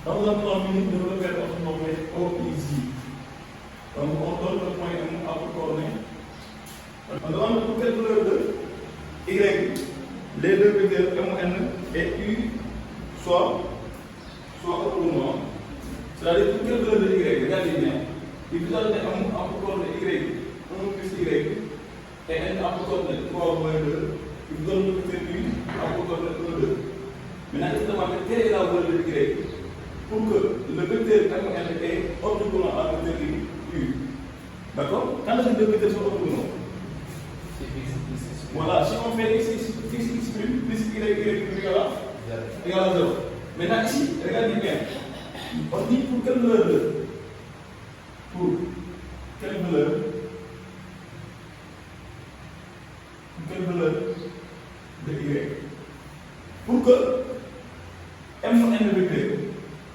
Dans un temps minute de repère autonomé OIZ. Donc on donne le point M à pour coordonner. On demande pour quelle valeur de Y, les deux vecteurs M, N et U soit orthogonaux. C'est-à-dire pour quelle valeur de Y, regardez bien. Il vous a donné M à pour coordonner Y, 1 plus Y, et N à pour coordonner 3 moins 2. Il vous donne le vecteur U à pour coordonner 1, 2. Maintenant, il se demande quelle est la valeur de Y pour que le vecteur M, N est orthogonal à le vecteur U. D'accord? Quand les deux vecteurs sont orthogonaux, voilà, si on fait x plus y égale à 0. Maintenant ici, regardez bien. On dit pour quelle valeur de Pour quelle valeur de y pour que M n vecteur,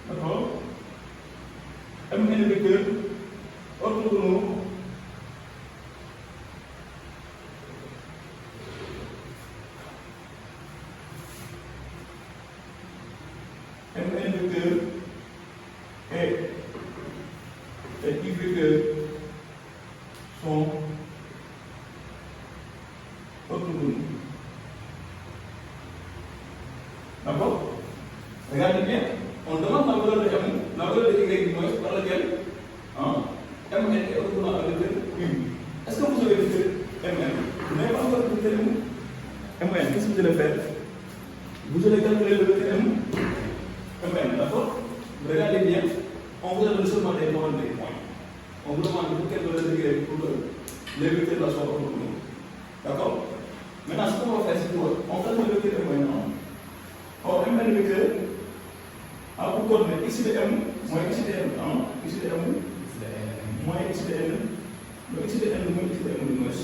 d'accord, M n vecteur orthogonaux M n vecteur et y vecteur sont orthogonaux. D'accord? Regardez bien, on demande la valeur de M, la valeur de Y moins par laquelle M n est orthogonal à vecteur U. Est-ce que vous avez le vecteur M n? Vous n'avez pas encore le vecteur M n. Qu'est-ce que vous allez faire? Vous allez calculer le vecteur M n, d'accord? Regardez bien, on vous donne seulement des points. On vous demande pour quelle valeur de Y pour que les vecteurs là soient orthogonaux. D'accord? Maintenant, ce qu'on va faire, c'est quoi? On calcule le vecteur M n. Or, M n vecteur a pour coordonner x de M moins x de N, x de M moins x de N, donc x de N moins x de M de moins.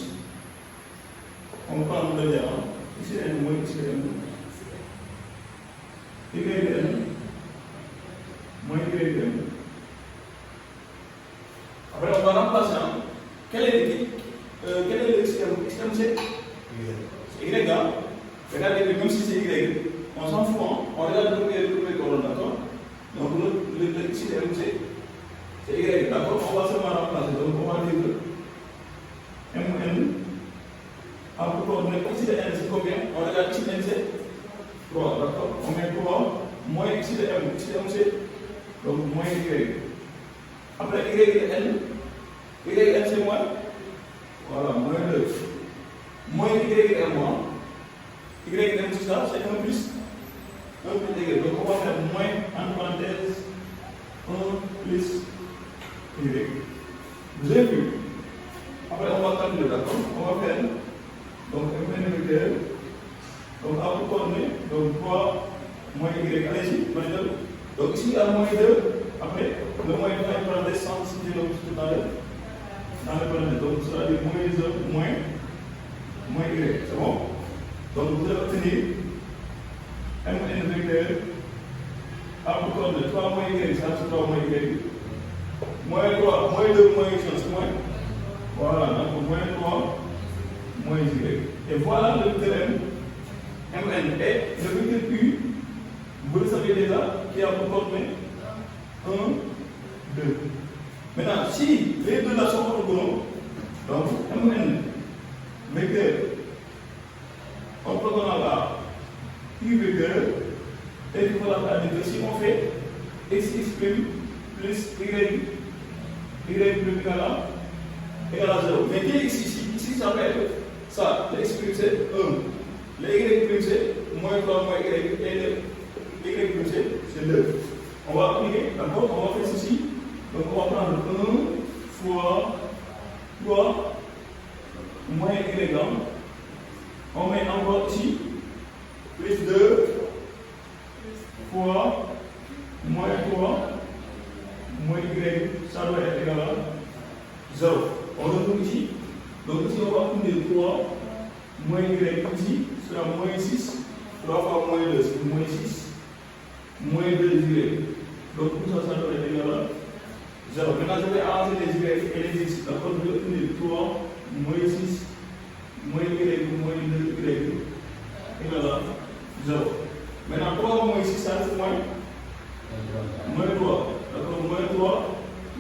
On prend le lien, x de N moins x de M, y de N moins y de M. Après, on va remplacer. Quel est le XM? XM c'est Y. Regardez, même si c'est Y, on s'en fout, on regarde le premier colonne, d'accord? Donc le x de M c'est Y, d'accord? On va seulement remplacer, donc on va dire que M n a pour coordonner x de N c'est combien? On regarde x de N c'est 3, d'accord? On met 3 moins x de M, x de M c'est donc moins Y. Après y de N c'est moins, voilà, moins 2. Moins y de M, y de M c'est ça, c'est 1 plus y. Donc on va faire moins en parenthèse 1 plus y. Vous avez vu? Après on va calculer, d'accord? On va faire donc M n vecteur, donc à pour coordonner, donc 3 moins y, allez-y, donc ici il y a moins 2, après le moins 2 en parenthèse sans citer le tout dans le parenthèse, donc ça veut dire moins y, c'est bon? Donc vous allez obtenir M n vecteur a pour coordonner 3 moins y, ça c'est 3 moins y, moins 3, moins 2 moins y, c'est moins, voilà, donc moins 3 moins y. Et voilà le vecteur M n. Et le vecteur U, vous le savez déjà, qui a pour coordonner 1, 2. Maintenant, si les deux là sont orthogonaux, donc M n vecteur orthogonal à U vecteur est équivalent à dire que si on fait x plus y plus égal à 0. Mais qui est ici ça peut être ça, le x c'est 1, le y c'est moins 3 moins y, et le y c'est 2. On va appliquer, d'accord? On va faire ceci. Donc on va prendre 1 fois 3 moins y. On met encore ici plus 2 fois moins 3 moins y, ça doit être égal à 0. On retrouve ici. Donc ici on va prendre 3 moins y ici, sera moins 6, 3 fois moins 2 c'est moins 6, moins 2 y. Donc tout ça, ça doit être égal à 0. Maintenant je vais arranger les y et les x. D'accord? Je vais obtenir 3 moins 6 moins y moins 2 y égal à 0. Maintenant 3 moins 6 ça c'est moins moins 3. D'accord,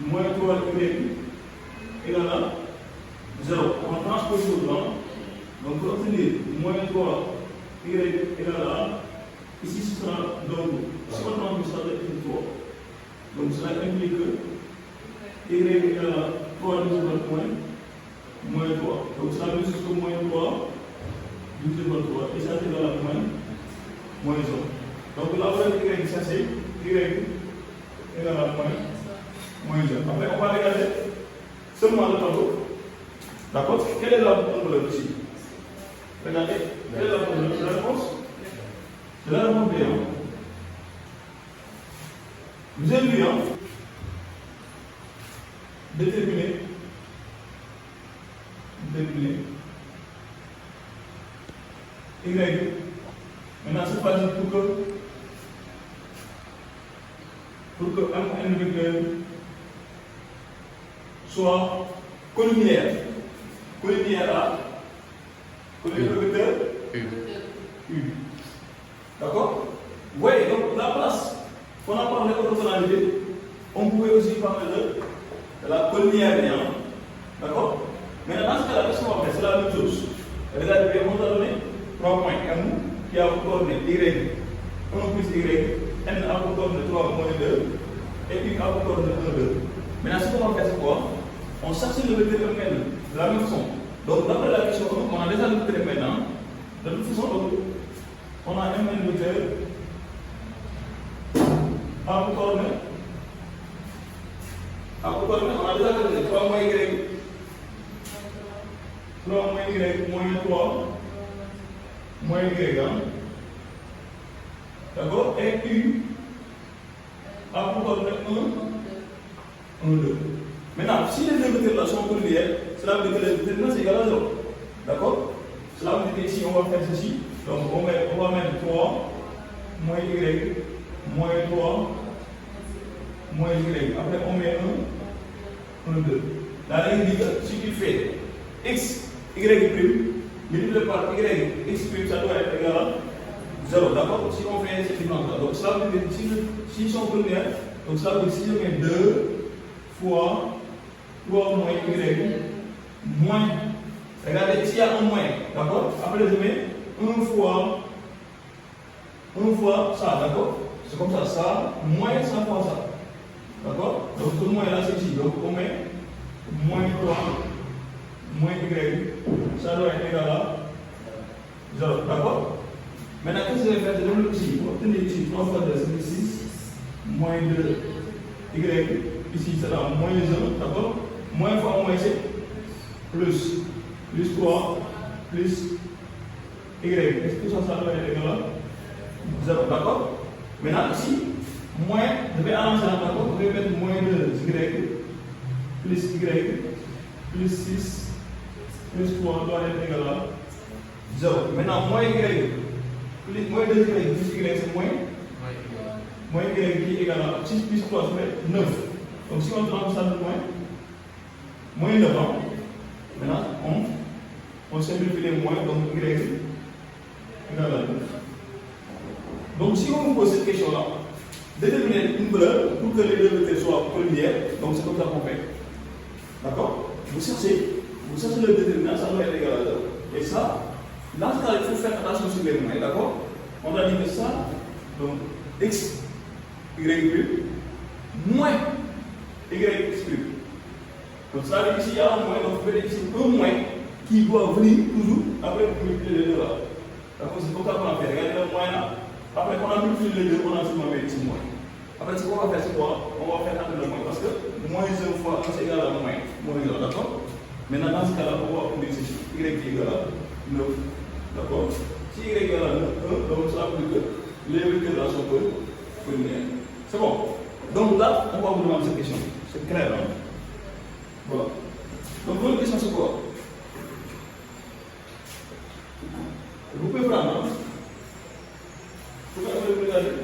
moins 3 y égale à 0. On transpose au plan. Donc pour obtenir moins 3 y égale à, ici ce sera donc, si on transpose ça va être 3. Donc cela implique que y égale à 3 divisé par moins 3. Donc cela veut dire que moins 3 divisé par 3, et ça c'est égal à moins 1. Donc la valeur y, ça c'est y égale à moins 1. Après on va regarder seulement le tableau. D'accord? Quelle est la bonne valeur ici? Regardez, quelle est la bonne valeur? La réponse? C'est la réponse B. Vous avez vu, déterminer. Y. Maintenant, c'est pas dit pour que un vecteur soit collinéaire. Collinéaire à le vecteur U. D'accord? Vous voyez, donc la place, quand on a parlé d'orthogonalité, on pouvait aussi parler de la collinéarité. D'accord? Maintenant, dans ce cas-là, qu'est-ce qu'on va faire? C'est la même chose. Regardez bien, on a donné 3 points M qui a pour coordonnée Y, 1 plus Y, N a pour coordonnée 3 moins 2, et U a pour coordonnée 1, 2. Maintenant, ce qu'on va faire, c'est quoi? On cherche le vecteur MN de la même façon. Donc, d'après la question, on a déjà le vecteur maintenant. De toute façon, donc, on a MN vecteur A pour coordonnée. On a déjà calculé 3 moins Y. 3 moins Y moins 3 moins Y. D'accord? Et U a pour coordonnée 1, 2. Maintenant, si les deux vecteurs là sont collinéaires, cela veut dire que les déterminants c'est égal à 0. D'accord? Cela veut dire qu'ici on va faire ceci. Donc on va mettre 3 moins Y moins 3 moins Y. Après on met 1, 2. La règle dit que si tu fais x, y prime, multiplié par y, x prime, ça doit être égal à 0. D'accord? Si on fait cette différence-là. Donc cela veut dire que s'ils sont collinéaires, donc cela veut dire que si je mets 2 fois 3 moins y moins. Regardez, ici il y a un moins. D'accord? Après je mets 1 fois ça. D'accord? C'est comme ça, moins 100 fois ça. D'accord? Donc ce moins là c'est ici. Donc on met moins 3 moins y. Ça doit être égal à 0. D'accord? Maintenant, qu'est-ce que je vais faire? Je vais le ici. Pour obtenir ici 3 fois 2, c'est 6. Moins 2 y. Ici, c'est là, moins 1. D'accord? Moins fois moins c'est plus 3 plus y. Est-ce que ça doit être égal à 0? D'accord? Maintenant, ici, moins, je vais avancer là, d'accord? Je vais mettre moins 2 y plus y plus 6 plus 3 doit être égal à 0. Maintenant, moins y plus moins 2y plus y c'est moins y qui est égal à 6 plus 3 ça fait 9. Donc si on transforme ça de moins 9 ans, maintenant on simplifie les moins, donc y égale à 9. Donc si on vous pose cette question-là, déterminer une valeur pour que les deux vecteurs soient collinéaires, donc c'est comme ça qu'on fait. D'accord? Vous cherchez le déterminant, ça doit être égal à 0. Et ça, dans ce cas, il faut faire attention sur les moins, d'accord? On a dit que ça, donc x, y plus, moins y plus. Donc ça veut dire ici il y a un moins, donc vous faites ici un moins qui doit venir toujours après vous multiplier les deux là. D'accord? C'est comme ça qu'on a fait. Regardez le moins là. Après qu'on a multiplié les deux, on a seulement mis ici moins. Après ce qu'on va faire, c'est quoi? On va faire entre le moins parce que moins 1 fois 1 c'est égal à moins 1, d'accord? Maintenant dans ce cas-là, on va obtenir ce chiffre y qui est égal à 9. D'accord? Si y est égal à 9, donc ça veut dire que les vecteurs là sont collinéaires. C'est bon? Donc là, on va vous demander cette question. C'est clair, hein? Voilà. Donc votre question c'est quoi? Vous pouvez prendre, hein? Vous pouvez regarder.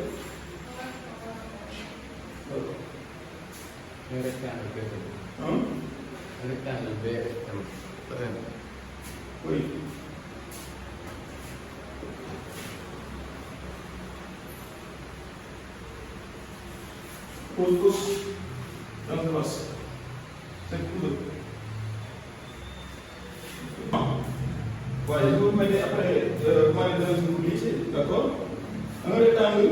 Un rectangle B. Hein? Un rectangle B. Oui. Pouce transverse. C'est cool. Voilà, je vais vous mettre après dans une lycée, d'accord? Un rectangle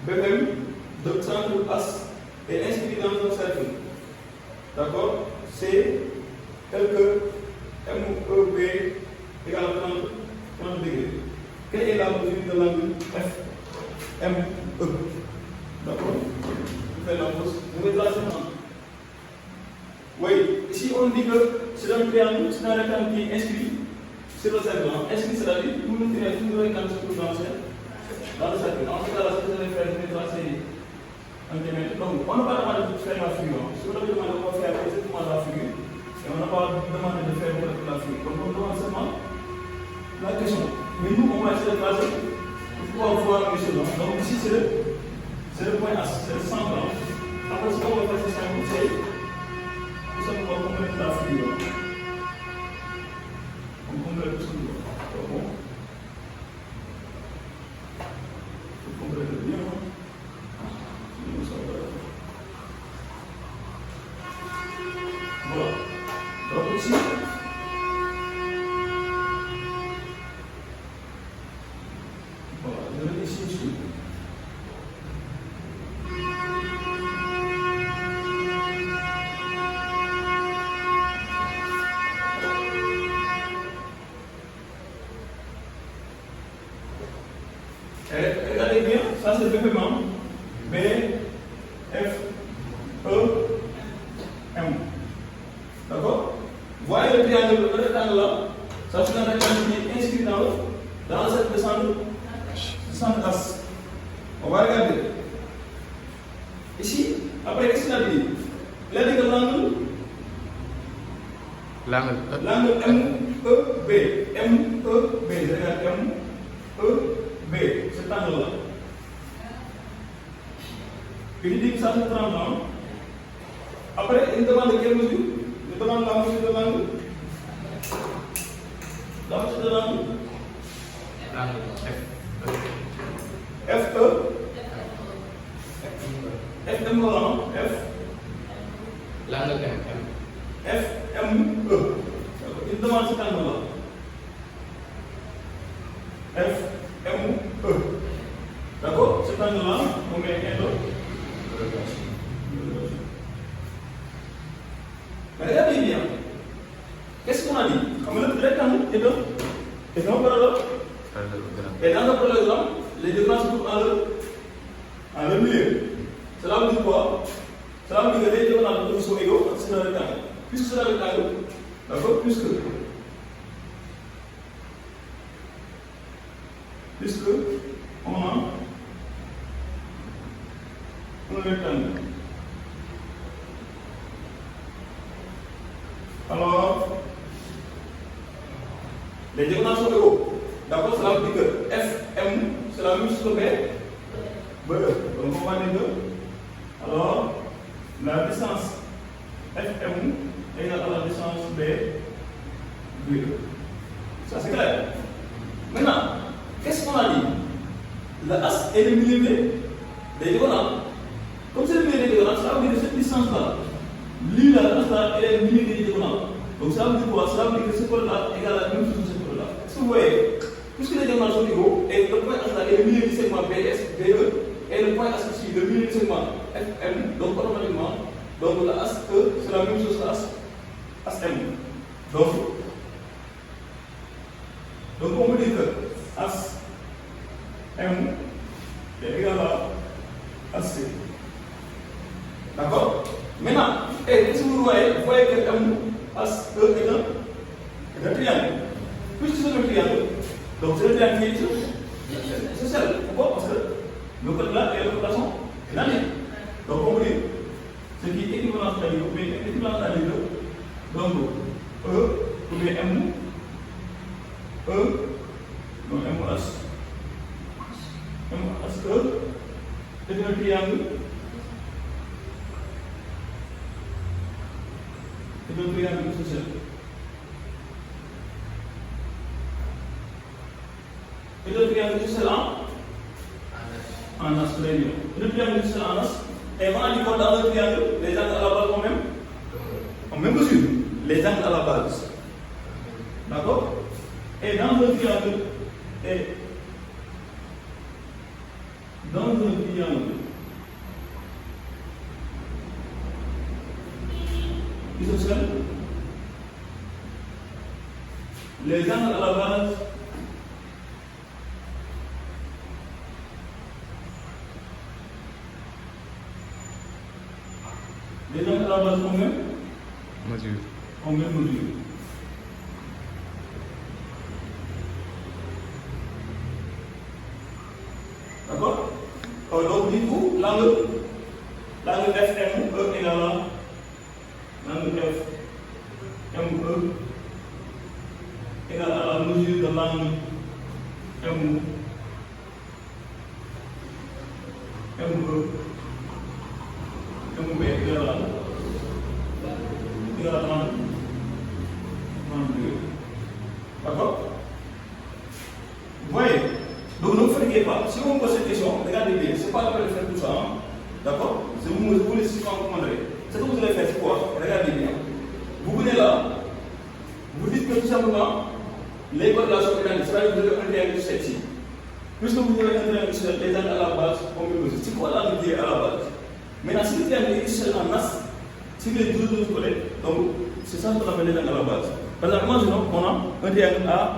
BM de centre as est inscrit dans un cercle. D'accord? C'est quelque MEB égale à 30 degrés. Quelle est la mesure de l'angle FME? D'accord? Je fais la pause. Je vais tracer maintenant. Oui, ici on dit que c'est un triangle, c'est un rectangle qui est inscrit sur le cercle. Inscrit, c'est-à-dire tout le rectangle se trouve dans le cercle. Dans le cercle. En tout cas, ce que je vais faire, je vais tracer un diamètre. Donc, on n'a pas demandé de faire la figure. Si on avait demandé de faire exactement la figure, et on n'a pas demandé de faire la figure. Donc, on demande seulement la question. Mais nous, on va essayer de tracer pour pouvoir voir les choses. Donc, ici, c'est le point A, c'est le centre. Après, ce qu'on va faire, c'est tout simplement compléter la figure. On complète tout simplement. Bon. On complète bien. Voilà. Donc ici, voilà, je vais ici dessus. Regardez bien, ça c'est le paiement. B, F, E, M. D'accord? Voyez le triangle, le rectangle là, ça c'est un rectangle qui est inscrit dans cette centre as. On va regarder. Ici, après, qu'est-ce qu'il a dit? Il a dit que l'angle MEB, MEB, regarde MEB, cet angle là. Il dit que ça c'est 30 ans. Après, il demande quelle mesure? Il demande la mesure de l'angle. La mesure de l'angle. FE. FM voilà, F. L'angle MM. FME. Il demande cet angle là. FME. D'accord? Cet angle là, on met un autre. Mais regardez bien. Qu'est-ce qu'on a dit? Comme le rectangle est un parallèle. Et dans le parallélogramme, les deux bras se trouvent en le milieu. Cela veut dire quoi? Cela veut dire que les deux bras sont égaux, c'est un rectangle. Puisque c'est un rectangle, d'accord? Puisque on a un rectangle. Alors, les diagonales sont égaux. D'accord, cela veut dire que FM, c'est la même chose que BE. Donc on va dire que, alors, la distance FM est égale à la distance BE. Ça c'est clair. Maintenant, qu'est-ce qu'on a dit? L'as est le milieu des diagonales. Comme c'est le milieu des diagonales, ça veut dire que cette distance-là, lui, la distance là, elle est le milieu des diagonales. Donc ça veut dire quoi? Ça veut dire que ce col-là est égal à la même chose que ce col-là. Est-ce que vous voyez? Puisque les diagonales sont égaux, et le point H là est le milieu du segment BE, et le point H ici, le milieu du segment FM, donc automatiquement, donc la as E, c'est la même chose que as M. Donc on peut dire que as M est égal à AC. D'accord? Maintenant, qu'est-ce que vous voyez? Vous voyez que M, as E est un triangle. Puisque c'est un triangle, donc c'est le triangle qui est social. Pourquoi? Parce que le code là est le façon l'année. Donc on peut dire ce qui est équivalent à l'année, mais équivalent à l'année. Donc E, ou bien M, E, donc M as E, c'est un triangle. C'est un triangle social. C'est un triangle social en as, très bien. Le triangle social en as, Et on a dit que dans le triangle, les angles à la base ont même mesure. Les angles à la base. D'accord? Et dans le triangle, isocèle, les angles à la base combien? Mesure. Combien de mesure? D'accord? Donc du coup, l'angle FME égale à l'angle FME égale à la mesure de l'angle ME. MB égale à 32. D'accord? Vous voyez? Donc ne vous fatiguez pas. Si on me pose cette question, regardez bien, c'est pas la peine de faire tout ça. Hein? D'accord? Je vous laisse comprendre. Ce que vous allez faire, c'est quoi? Regardez bien. Vous venez là, vous dites que tout simplement, les corrélations mécaniques, c'est-à-dire que vous avez un triangle ici. Puisque vous avez un triangle ici, les angles à la base, c'est quoi l'angle qui est à la base? Maintenant, si le triangle est ici en as, si les deux côtés, donc c'est ça qu'on appelle les angles à la base. Par exemple, imaginons qu'on a un triangle A,